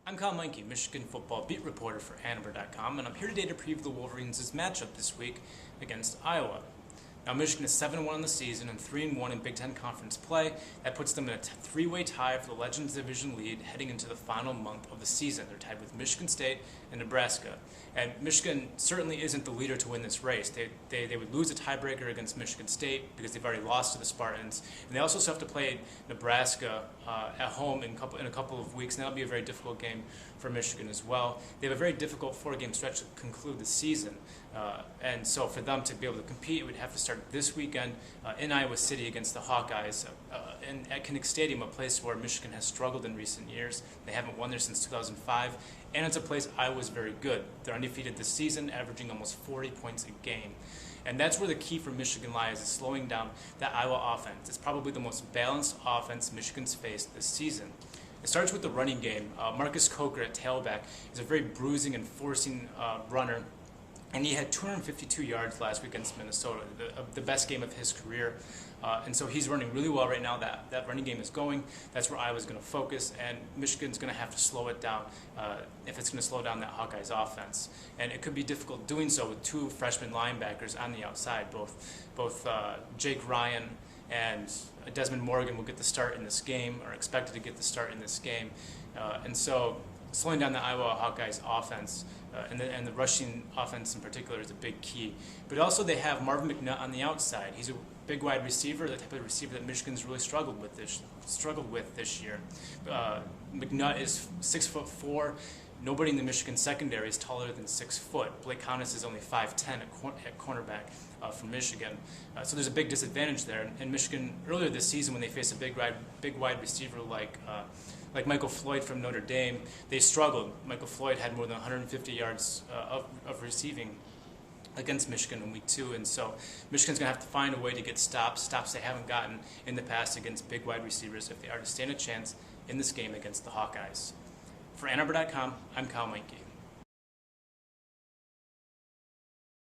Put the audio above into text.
I'm Kyle Meinke, Michigan football beat reporter for Hanover.com, and I'm here today to preview the Wolverines' matchup this week against Iowa. Now, Michigan is 7-1 on the season and 3-1 in Big Ten Conference play. That puts them in a three-way tie for the Legends Division lead heading into the final month of the season. They're tied with Michigan State and Nebraska. And Michigan certainly isn't the leader to win this race. They would lose a tiebreaker against Michigan State because they've already lost to the Spartans. And they also still have to play Nebraska at home in a couple of weeks, and that'll be a very difficult game for Michigan as well. They have a very difficult four-game stretch to conclude the season. And so for them to be able to compete, it would have to start this weekend in Iowa City against the Hawkeyes at Kinnick Stadium, a place where Michigan has struggled in recent years. They haven't won there since 2005, and it's a place Iowa's very good. They're undefeated this season, averaging almost 40 points a game. And that's where the key for Michigan lies, is slowing down that Iowa offense. It's probably the most balanced offense Michigan's faced this season. It starts with the running game. Marcus Coker at tailback is a very bruising and forcing runner. And he had 252 yards last week against Minnesota, the best game of his career. And so he's running really well right now. That running game is going. That's where Iowa's going to focus, and Michigan's going to have to slow it down if it's going to slow down that Hawkeyes offense. And it could be difficult doing so with two freshman linebackers on the outside. Both Jake Ryan and Desmond Morgan will get the start in this game, or expected to get the start in this game. And so slowing down the Iowa Hawkeyes offense and the rushing offense in particular is a big key. But also they have Marvin McNutt on the outside. He's a big wide receiver, the type of receiver that Michigan's really struggled with this year. McNutt is 6'4". Nobody in the Michigan secondary is taller than 6 foot. Blake Conis is only 5'10" at cornerback for Michigan. So there's a big disadvantage there. And Michigan, earlier this season, when they faced a big wide receiver like Michael Floyd from Notre Dame, they struggled. Michael Floyd had more than 150 yards of receiving against Michigan in week 2, and so Michigan's going to have to find a way to get stops they haven't gotten in the past against big wide receivers if they are to stand a chance in this game against the Hawkeyes. For Hanover.com, I'm Kyle Meinke.